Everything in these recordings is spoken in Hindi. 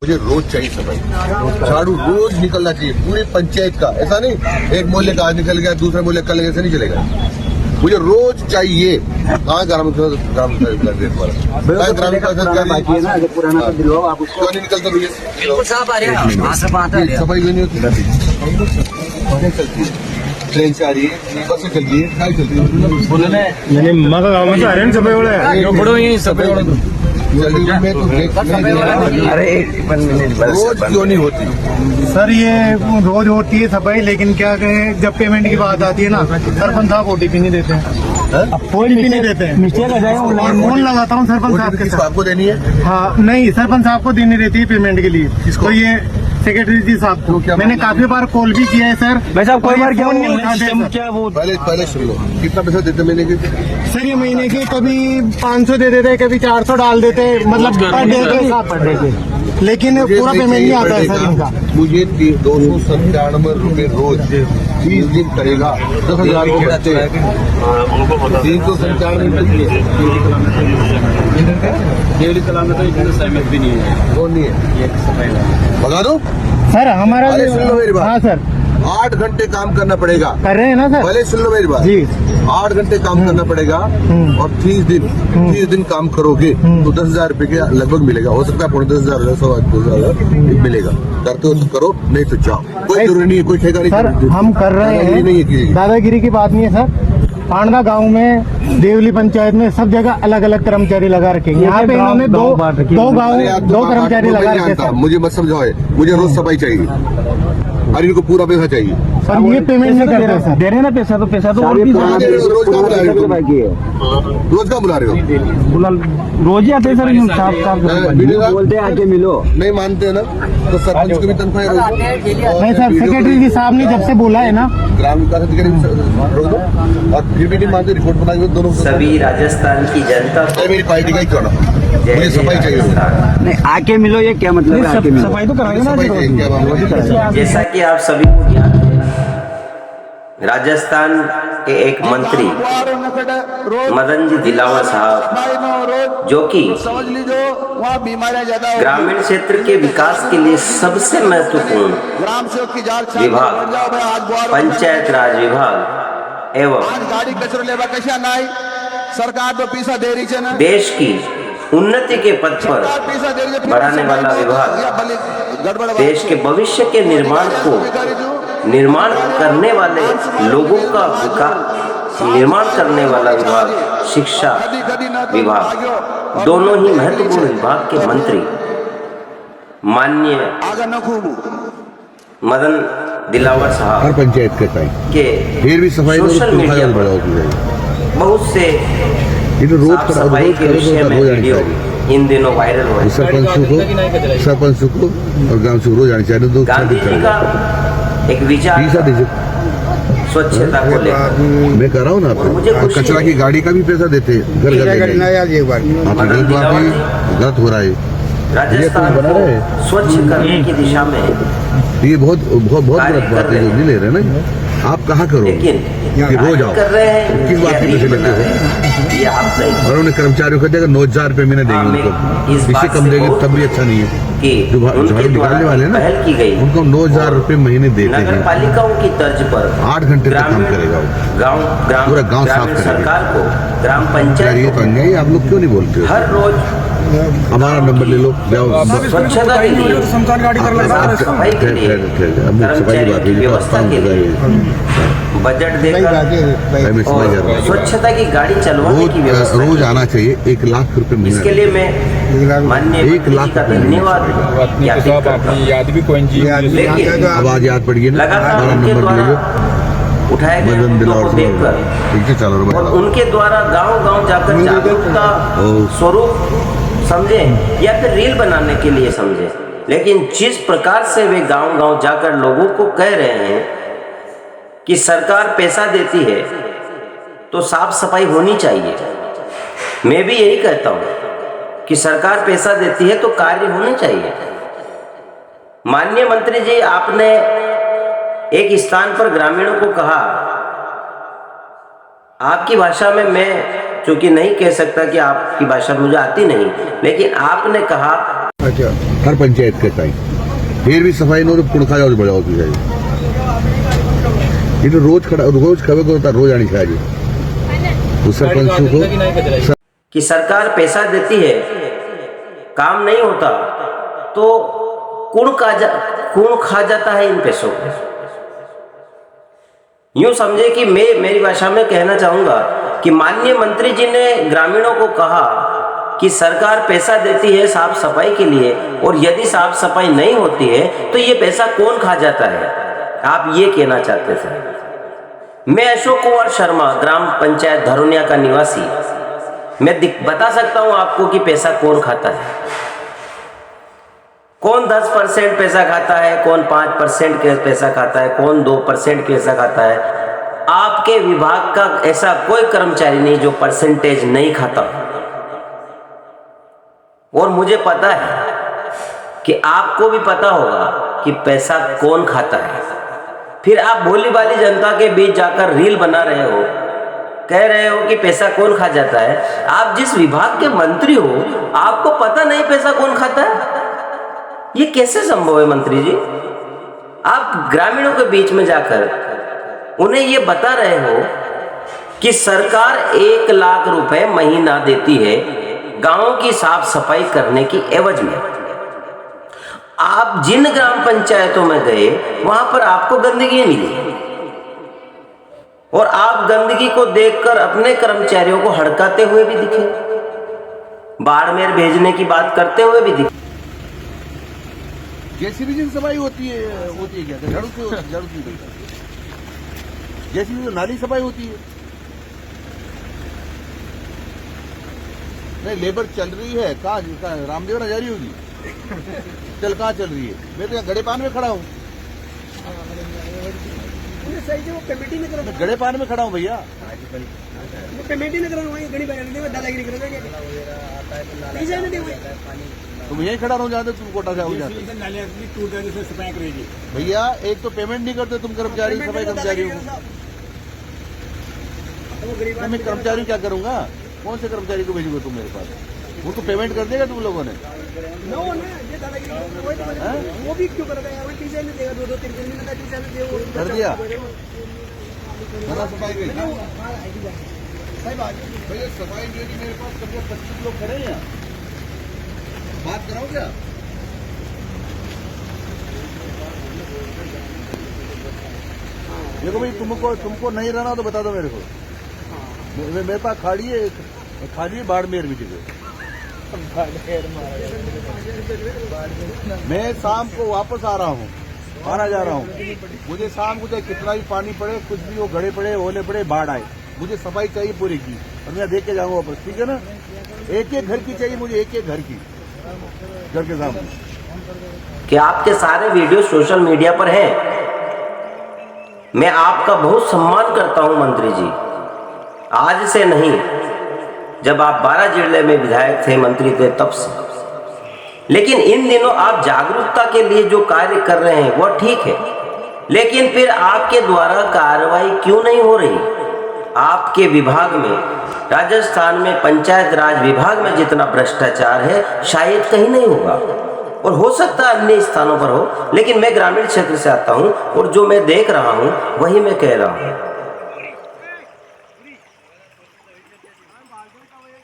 मुझे रोज चाहिए सफाई, झाड़ू रोज निकलना चाहिए पूरी पंचायत का। ऐसा नहीं एक मोहल्ले का आज निकल गया दूसरे मोहल्ले कल, ऐसा नहीं चलेगा। मुझे रोज चाहिए। हाँ ग्राम क्यों नहीं निकलता भैया, सफाई भी नहीं होती। ट्रेन से आ रही है, बस से चल रही है, गाड़ी चल रही है। मग गावामध्ये आहे ना सफाई अरे एक मिनट रोज क्यों नहीं होती सर, ये रोज होती है सफाई, लेकिन क्या कहें जब पेमेंट की बात आती है ना, सरपंच साहब ओटीपी नहीं देते हैं, ओटीपी नहीं देते हैं। मिस्टेक आ जाए फोन लगाता हूँ सरपंच साहब के साथ। आपको देनी है? हाँ नहीं, सरपंच साहब को देनी रहती है पेमेंट के लिए। तो ये सेक्रेटरी जी साहब को मैंने काफी बार कॉल भी किया है सर। भाई साहब कोई बार क्या वो पहले सुन लो, कितना पैसा देते महीने के? सर ये महीने के कभी 500 दे देते, कभी 400 डाल देते, मतलब पर डे के, लेकिन पूरा पेमेंट नहीं आता है सर इनका। मुझे 297 रुपए रोज 30 दिन करेगा, 10,000 को बचते 397 डेली चलाने तो इतने सहमत भी नहीं है। कौन नहीं है? बता दो सर हमारा। सुन लो मेरी बात। हाँ सर 8 घंटे काम करना पड़ेगा। कर रहे हैं ना सर? पहले सुन लो मेरी बात जी। 8 घंटे काम करना पड़ेगा और 30 दिन काम करोगे तो 10,000 रुपए के लगभग मिलेगा। हो सकता है 10,500 2,000 मिलेगा। करते हो तो करो, नहीं तो जाओ, कोई जरूरी नहीं है, कोई ठेका नहीं। सर हम कर रहे हैं, दादागिरी की बात नहीं है सर। पांडा गांव में, देवली पंचायत में, सब जगह अलग अलग कर्मचारी लगा रखेंगे। यहाँ पे इन्होंने दो कर्मचारी लगा रखे। मुझे मत समझाओ, मुझे रोज सफाई चाहिए और इनको पूरा पैसा चाहिए। सर ये पेमेंट नहीं करते सर। दे रहे ना पैसा तो और भी रोज का बुला रहे हो? रोज ही आते हैं सर। बोलते आके मिलो, नहीं मानते ना तो सरपंच की भी तनख्वाह नहीं सर, सेक्रेटरी जी साहब ने जब से बोला है ना, ग्राम विकास अधिकारी रोक दो और फिर भी नहीं मानते, रिपोर्ट बनाएंगे दोनों। सभी राजस्थान की जनता को मेरी पार्टी का ही क्यों ना, मुझे सफाई चाहिए। नहीं आके मिलो, ये क्या मतलब है? आके मिलो, सफाई तो कराएंगे ना। जैसा कि आप सभी को ज्ञात है, राजस्थान के एक मंत्री मदन जी दिलावर साहब, जो कि ग्रामीण क्षेत्र के विकास के लिए सबसे महत्वपूर्ण विभाग पंचायत राज विभाग एवं देश की उन्नति के पथ पर बढ़ाने वाला विभाग, देश के भविष्य के निर्माण करने वाले लोगों का विकास निर्माण करने वाला विभाग, शिक्षा विभाग, दोनों ही महत्वपूर्ण विभाग के मंत्री माननीय मदन दिलावर साहब हर पंचायत के फिर भी सफाई सोशल मीडिया पर बहुत से साफ सफाई के विषय में वीडियो इन दिनों वायरल हो रही है। सरपंच को और ग्राम से रोज आने चाहिए। गांधी जी का एक विचार स्वच्छता को लेकर मैं कर रहा हूँ ना, मुझे कचरा की गाड़ी का भी पैसा देते हैं घर गलत हो रहा है। राजस्थान को स्वच्छ करने की दिशा में ये बहुत गलत बात है जो नहीं ले रहे ना। आप कहाँ करो कि रोज आओ, कर रहे हैं, किस बात की पैसे लेते हो? ये आप नहीं। और उन्हें कर्मचारियों को देगा 9,000 रुपये महीने देंगे उनको, इससे कम देंगे तब भी अच्छा नहीं है। जो झाड़ू निकालने वाले हैं ना, पहल की गई, उनको 9,000 रुपये महीने देते हैं। नगर पालिकाओं की तर्ज पर 8 घंटे तक काम करेगा वो, पूरा गांव साफ करेगा। सरकार को ग्राम पंचायत ये तो अन्याय, आप लोग क्यों नहीं बोलते हो? हर रोज हमारा नंबर ले लो, जाओ स्वच्छता के लिए, सफाई के लिए, कर्मचारियों की व्यवस्था के लिए बजट देकर और स्वच्छता की गाड़ी चलवाने की व्यवस्था रोज आना चाहिए। 1 लाख रुपए महीना। इसके लिए मैं माननीय 1 लाख का धन्यवाद ज्ञापित करता हूं। याद भी कोई लेकिन आवाज याद पड़ गई ना, लगातार हमारा उनके नंबर ले लो, द्वारा उठाए गए मुद्दों को देखकर ठीक है चलो और उनके द्वारा गांव-गांव जाकर जागरूकता स्वरूप समझे या फिर रील बनाने के लिए समझे, लेकिन जिस प्रकार से वे गांव-गांव जाकर लोगों को कह रहे हैं कि सरकार पैसा देती है तो साफ सफाई होनी चाहिए, मैं भी यही कहता हूं कि सरकार पैसा देती है तो कार्य होने चाहिए। माननीय मंत्री जी, आपने एक स्थान पर ग्रामीणों को कहा, आपकी भाषा में, मैं चूंकि नहीं कह सकता कि आपकी भाषा मुझे आती नहीं, लेकिन आपने कहा अच्छा हर पंचायत के ताई फिर भी सफाई नो तो कुणखा जाओ बड़ा होती है ये तो रोज खबर को रोज आनी चाहिए तो सरपंचों को कि सरकार पैसा देती है, काम नहीं होता तो कौन खा जाता है इन पैसों को। यूं समझे कि मैं मेरी भाषा में कहना चाहूंगा कि माननीय मंत्री जी ने ग्रामीणों को कहा कि सरकार पैसा देती है साफ सफाई के लिए, और यदि साफ सफाई नहीं होती है तो ये पैसा कौन खा जाता है, आप ये कहना चाहते थे। मैं अशोक कुमार शर्मा, ग्राम पंचायत धरोनिया का निवासी, मैं बता सकता हूं आपको कि पैसा कौन खाता है। कौन 10% पैसा खाता है, कौन 5% के पैसा खाता है, कौन 2% के पैसा खाता है। आपके विभाग का ऐसा कोई कर्मचारी नहीं जो परसेंटेज नहीं खाता। और मुझे पता है कि आपको भी पता होगा कि पैसा कौन खाता है। फिर आप भोली भाली जनता के बीच जाकर रील बना रहे हो, कह रहे हो कि पैसा कौन खा जाता है। आप जिस विभाग के मंत्री हो, आपको पता नहीं पैसा कौन खाता है? ये कैसे संभव है मंत्री जी? आप ग्रामीणों के बीच में जाकर उन्हें ये बता रहे हो कि सरकार 1 लाख रुपए महीना देती है गांवों की साफ सफाई करने की एवज में। आप जिन ग्राम पंचायतों में गए वहां पर आपको गंदगी मिली, और आप गंदगी को देखकर अपने कर्मचारियों को हड़काते हुए भी दिखे, बाड़मेर भेजने की बात करते हुए भी दिखे। जेसीबी की सफाई होती है क्या? झाड़ू की जेसीबी तो नाली सफाई होती है। नहीं लेबर चल रही है, कहाँ रामदेव नजारी होगी चल कहाँ चल रही है? मैं तो यहाँ गड़े पान में खड़ा हूँ, गड़े पान में खड़ा हूँ भैया। तुम यही खड़ा रहो जहाँ तक तुम कोटा जाओ जाते भैया। एक तो पेमेंट नहीं करते तुम कर्मचारी, सफाई कर्मचारी हो। मैं कर्मचारी क्या करूंगा? कौन से कर्मचारी को भेजोगे तुम मेरे पास? वो तो पेमेंट कर देगा तुम लोगों ने। वो भी क्यों कर देगा? 2-3 दिन कर दिया सफाई गई भैया। सफाई ड्यूटी मेरे पास कम से कम 25 लोग खड़े हैं, बात कराओ क्या? देखो भाई, तुमको नहीं रहना तो बता दो मेरे को। मेरे पास खाली है बाड़मेर भी जगह। मैं शाम को वापस आ रहा हूँ, आना जा रहा हूँ। मुझे शाम को चाहे कितना भी पानी पड़े, कुछ भी हो, गड़े पड़े, ओले पड़े, बाढ़ आए, मुझे सफाई चाहिए पूरी की, और मैं देख के जाऊंगा वापस। ठीक है ना? एक घर की चाहिए मुझे, एक घर की, घर के सामने। कि आपके सारे वीडियो सोशल मीडिया पर हैं। मैं आपका बहुत सम्मान करता हूं मंत्री जी, आज से नहीं, जब आप 12 जिले में विधायक थे, मंत्री थे, तब से। लेकिन इन दिनों आप जागरूकता के लिए जो कार्य कर रहे हैं वो ठीक है, लेकिन फिर आपके द्वारा कार्रवाई क्यों नहीं हो रही? आपके विभाग में, राजस्थान में पंचायत राज विभाग में जितना भ्रष्टाचार है शायद कहीं नहीं होगा, और हो सकता है अन्य स्थानों पर हो, लेकिन मैं ग्रामीण क्षेत्र से आता हूं और जो मैं देख रहा हूं वही मैं कह रहा हूं।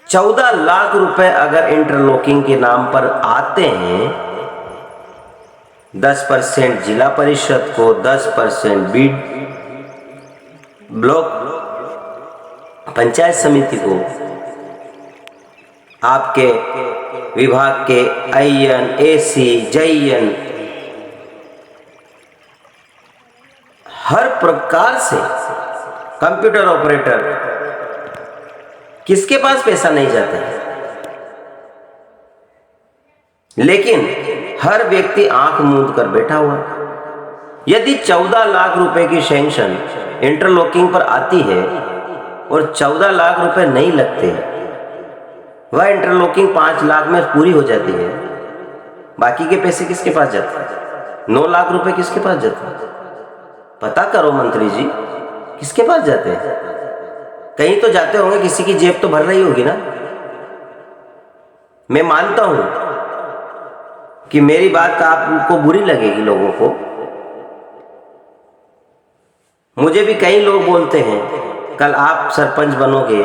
14 लाख रुपए अगर इंटरलॉकिंग के नाम पर आते हैं, 10% जिला परिषद को, 10% बीड ब्लॉक पंचायत समिति को, आपके विभाग के आईएन, एसी, जईएन, हर प्रकार से कंप्यूटर ऑपरेटर, किसके पास पैसा नहीं जाता है? लेकिन हर व्यक्ति आंख मूंद कर बैठा हुआ। यदि 14 लाख रुपए की सैंक्शन इंटरलॉकिंग पर आती है और 14 लाख रुपए नहीं लगते, वह इंटरलॉकिंग 5 लाख में पूरी हो जाती है, बाकी के पैसे किसके पास जाते हैं? 9 लाख रुपए किसके पास जाते हैं? पता करो मंत्री जी, किसके पास जाते हैं? कहीं तो जाते होंगे, किसी की जेब तो भर रही होगी ना। मैं मानता हूं कि मेरी बात आपको बुरी लगेगी लोगों को। मुझे भी कई लोग बोलते हैं कल आप सरपंच बनोगे,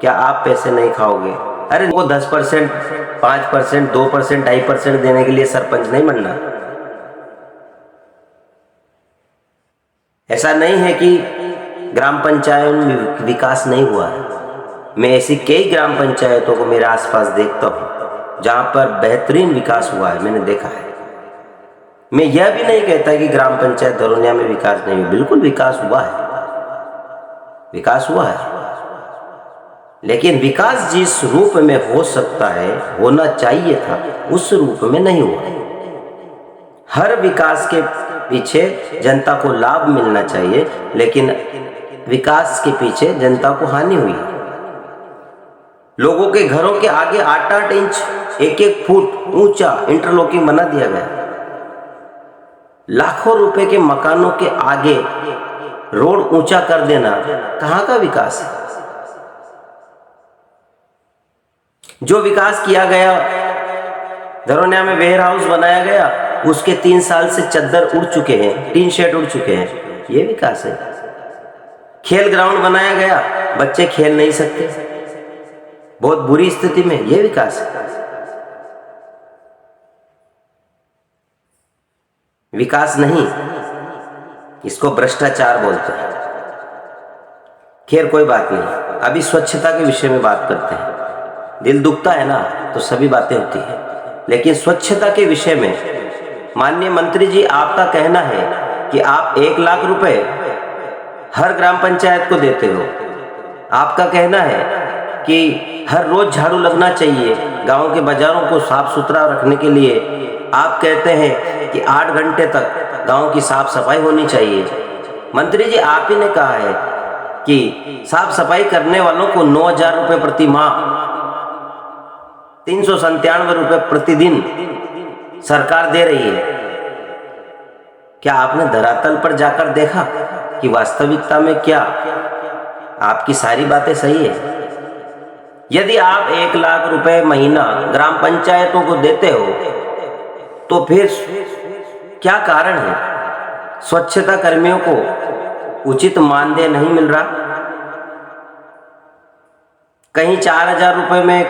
क्या आप पैसे नहीं खाओगे? अरे वो 10%, 5%, 2%, 2.5% देने के लिए सरपंच नहीं बनना। ऐसा नहीं है कि ग्राम पंचायत में विकास नहीं हुआ है। मैं ऐसी कई ग्राम पंचायतों को मेरे आसपास देखता हूँ जहाँ पर बेहतरीन विकास हुआ है, मैंने देखा है। मैं यह भी नहीं कहता कि ग्राम पंचायत धरोनिया में विकास नहीं हुआ, बिल्कुल विकास हुआ है, विकास हुआ है। लेकिन विकास जिस रूप में हो सकता है, होना चाहिए था, उस रूप में नहीं हुआ। हर विकास के पीछे जनता को लाभ मिलना चाहिए, लेकिन विकास के पीछे जनता को हानि हुई। लोगों के घरों के आगे 8-8 इंच, 1-1 फुट ऊंचा इंटरलॉकिंग बना दिया गया। लाखों रुपए के मकानों के आगे रोड ऊंचा कर देना कहां का विकास है? जो विकास किया गया, धरोनिया में वेयर हाउस बनाया गया, उसके 3 साल से चद्दर उड़ चुके हैं, टीन शेड उड़ चुके हैं, ये विकास है। खेल ग्राउंड बनाया गया, बच्चे खेल नहीं सकते, बहुत बुरी स्थिति में, ये विकास है। विकास नहीं, इसको भ्रष्टाचार बोलते हैं। खैर कोई बात नहीं, अभी स्वच्छता के विषय में बात करते हैं। दिल दुखता है ना तो सभी बातें होती हैं, लेकिन स्वच्छता के विषय में माननीय मंत्री जी, आपका कहना है कि आप 1 लाख रुपए हर ग्राम पंचायत को देते हो। आपका कहना है कि हर रोज झाड़ू लगना चाहिए, गांव के बाजारों को साफ सुथरा रखने के लिए आप कहते हैं कि 8 घंटे तक गांव की साफ सफाई होनी चाहिए। मंत्री जी, आप ही ने कहा है कि साफ सफाई करने वालों को 9,000 रुपये प्रति माह, 397 रुपये प्रतिदिन सरकार दे रही है। क्या आपने धरातल पर जाकर देखा कि वास्तविकता में क्या आपकी सारी बातें सही है? यदि आप 1 लाख रुपए महीना ग्राम पंचायतों को देते हो तो फिर क्या कारण है स्वच्छता कर्मियों को उचित मानदेय नहीं मिल रहा? कहीं 4,000 रुपये में,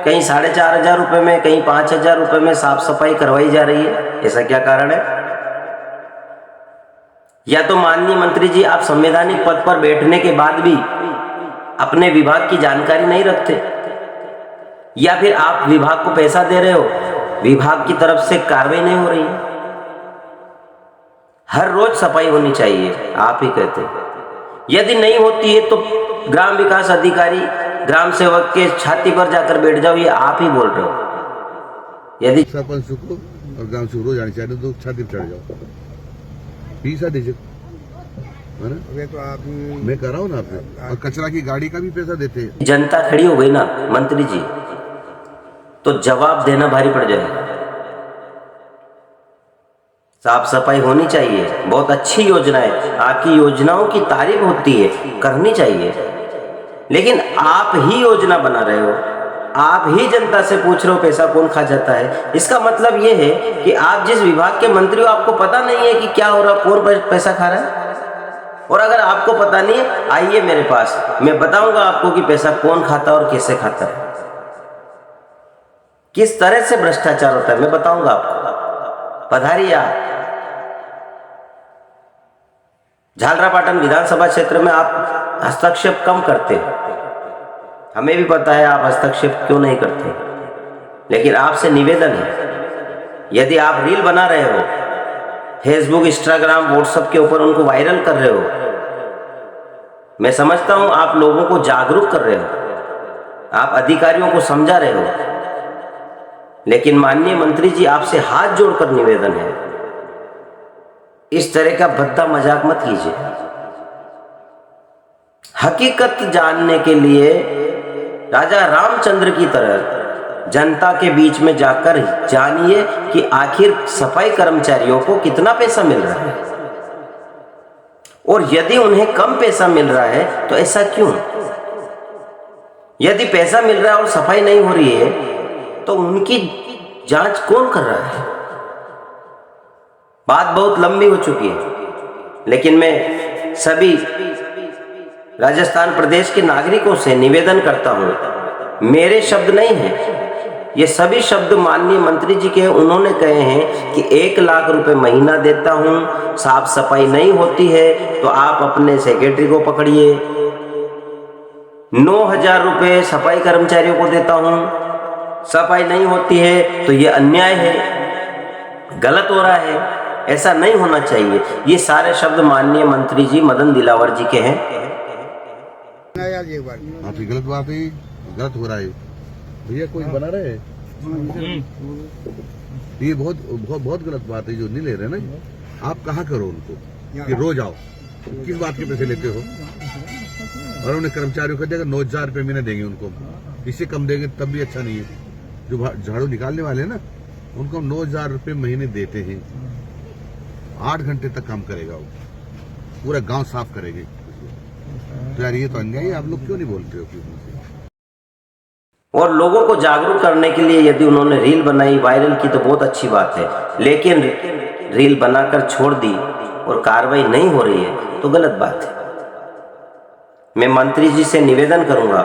कहीं 4,500 रुपये में, कहीं 5,000 रुपये में साफ सफाई करवाई जा रही है। ऐसा क्या कारण है? या तो माननीय मंत्री जी, आप संवैधानिक पद पर बैठने के बाद भी अपने विभाग की जानकारी नहीं रखते, या फिर आप विभाग को पैसा दे रहे हो, विभाग की तरफ से कार्रवाई नहीं हो रही है। हर रोज सफाई होनी चाहिए, आप ही कहते हैं। यदि नहीं होती है तो ग्राम विकास अधिकारी, ग्राम सेवक के छाती पर जाकर बैठ जाओ, ये आप ही बोल रहे हो। यदि सरपंच को और ग्राम सेवक रोज आने चाहिए तो छाती पर चढ़ जाओ, पैसा दीजिए, है ना? तो आप, मैं कर रहा हूँ ना आपसे, और कचरा की गाड़ी का भी पैसा देते हैं। जनता खड़ी हो गई ना मंत्री जी, तो जवाब देना भारी पड़ जाएगा। साफ सफाई होनी चाहिए, बहुत अच्छी योजना है, आपकी योजनाओं की तारीफ होती है, करनी चाहिए, लेकिन आप ही योजना बना रहे हो, आप ही जनता से पूछ रहे हो पैसा कौन खा जाता है। इसका मतलब ये है कि आप जिस विभाग के मंत्री हो, आपको पता नहीं है कि क्या हो रहा, कौन पैसा खा रहा है। और अगर आपको पता नहीं है, आइए मेरे पास, मैं बताऊंगा आपको कि पैसा कौन खाता है और कैसे खाता है, किस तरह से भ्रष्टाचार होता है, मैं बताऊंगा आपको। पधारिए आप। झालरापाटन विधानसभा क्षेत्र में आप हस्तक्षेप कम करते हो, हमें भी पता है आप हस्तक्षेप क्यों नहीं करते, लेकिन आपसे निवेदन है, यदि आप रील बना रहे हो, फेसबुक, इंस्टाग्राम, व्हाट्सएप के ऊपर उनको वायरल कर रहे हो, मैं समझता हूं आप लोगों को जागरूक कर रहे हो, आप अधिकारियों को समझा रहे हो, लेकिन माननीय मंत्री जी, आपसे हाथ जोड़कर निवेदन है, इस तरह का भद्दा मजाक मत कीजिए। हकीकत जानने के लिए राजा रामचंद्र की तरह जनता के बीच में जाकर जानिए कि आखिर सफाई कर्मचारियों को कितना पैसा मिल रहा है, और यदि उन्हें कम पैसा मिल रहा है तो ऐसा क्यों? यदि पैसा मिल रहा है और सफाई नहीं हो रही है तो उनकी जांच कौन कर रहा है? बात बहुत लंबी हो चुकी है, लेकिन मैं सभी राजस्थान प्रदेश के नागरिकों से निवेदन करता हूं, मेरे शब्द नहीं हैं, ये सभी शब्द माननीय मंत्री जी के। उन्होंने कहे हैं कि 1 लाख रुपए महीना देता हूं, साफ सफाई नहीं होती है तो आप अपने सेक्रेटरी को पकड़िए। 9,000 रुपए सफाई कर्मचारियों को देता हूं, सफाई नहीं होती है तो ये अन्याय है, गलत हो रहा है, ऐसा नहीं होना चाहिए। ये सारे शब्द माननीय मंत्री जी मदन दिलावर जी के हैं। आपकी गलत बात है, गलत हो रहा है भैया, कोई बना रहे हैं। ये बहुत गलत बात है जो नहीं ले रहे ना। आप कहाँ करो उनको कि रोज आओ, किस बात के पैसे लेते हो? और उन्हें कर्मचारियों को देगा 9,000 रुपये महीने देंगे उनको, इससे कम देंगे तब भी अच्छा नहीं है। जो झाड़ू निकालने वाले हैं ना, उनको 9,000 रुपये महीने देते हैं, 8 घंटे तक काम करेगा वो, पूरा गांव साफ करेंगे। तो यार ये तो अन्याय है, आप लोग क्यों नहीं बोलते हो? और लोगों को जागरूक करने के लिए यदि उन्होंने रील बनाई, वायरल की तो बहुत अच्छी बात है, लेकिन रील बनाकर छोड़ दी और कार्रवाई नहीं हो रही है तो गलत बात है। मैं मंत्री जी से निवेदन करूंगा,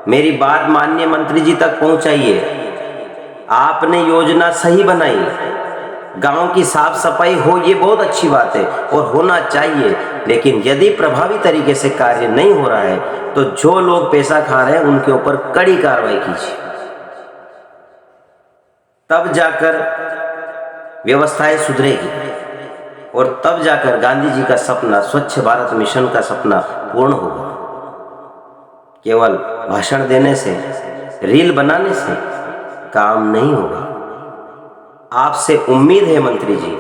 मेरी बात माननीय मंत्री जी तक पहुंचाइए। आपने योजना सही बनाई, गांव की साफ सफाई हो, ये बहुत अच्छी बात है और होना चाहिए, लेकिन यदि प्रभावी तरीके से कार्य नहीं हो रहा है तो जो लोग पैसा खा रहे हैं उनके ऊपर कड़ी कार्रवाई कीजिए, तब जाकर व्यवस्थाएं सुधरेगी और तब जाकर गांधी जी का सपना, स्वच्छ भारत मिशन का सपना पूर्ण होगा। केवल भाषण देने से, रील बनाने से काम नहीं होगा। आपसे उम्मीद है मंत्री जी,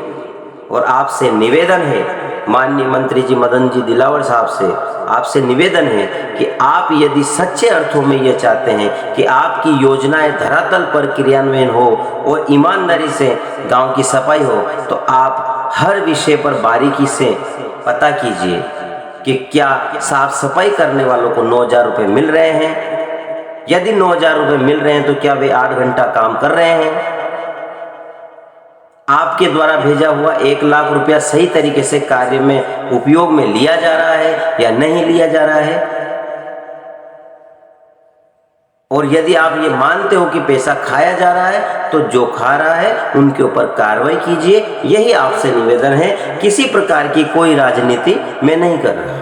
और आपसे निवेदन है माननीय मंत्री जी मदन जी दिलावर साहब से, आपसे निवेदन है कि आप यदि सच्चे अर्थों में ये चाहते हैं कि आपकी योजनाएं धरातल पर क्रियान्वयन हो और ईमानदारी से गांव की सफाई हो, तो आप हर विषय पर बारीकी से पता कीजिए कि क्या साफ सफाई करने वालों को 9,000 रुपये मिल रहे हैं। यदि 9,000 रुपये मिल रहे हैं तो क्या वे 8 घंटा काम कर रहे हैं? आपके द्वारा भेजा हुआ 1 लाख रुपया सही तरीके से कार्य में उपयोग में लिया जा रहा है या नहीं लिया जा रहा है? और यदि आप ये मानते हो कि पैसा खाया जा रहा है तो जो खा रहा है उनके ऊपर कार्रवाई कीजिए। यही आपसे निवेदन है, किसी प्रकार की कोई राजनीति मैं नहीं कर रहा।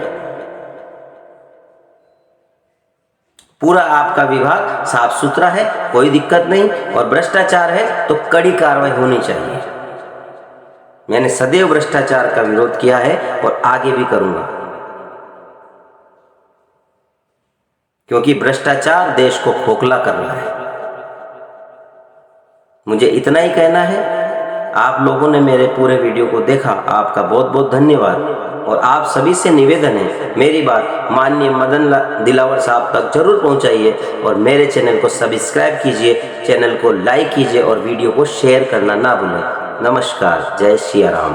पूरा आपका विभाग साफ सुथरा है, कोई दिक्कत नहीं, और भ्रष्टाचार है तो कड़ी कार्रवाई होनी चाहिए। मैंने सदैव भ्रष्टाचार का विरोध किया है और आगे भी करूंगा, क्योंकि भ्रष्टाचार देश को खोखला कर रहा है। मुझे इतना ही कहना है। आप लोगों ने मेरे पूरे वीडियो को देखा, आपका बहुत बहुत धन्यवाद। और आप सभी से निवेदन है, मेरी बात माननीय मदन दिलावर साहब तक जरूर पहुंचाइए और मेरे चैनल को सब्सक्राइब कीजिए, चैनल को लाइक कीजिए और वीडियो को शेयर करना ना भूलें। नमस्कार, जय श्री राम।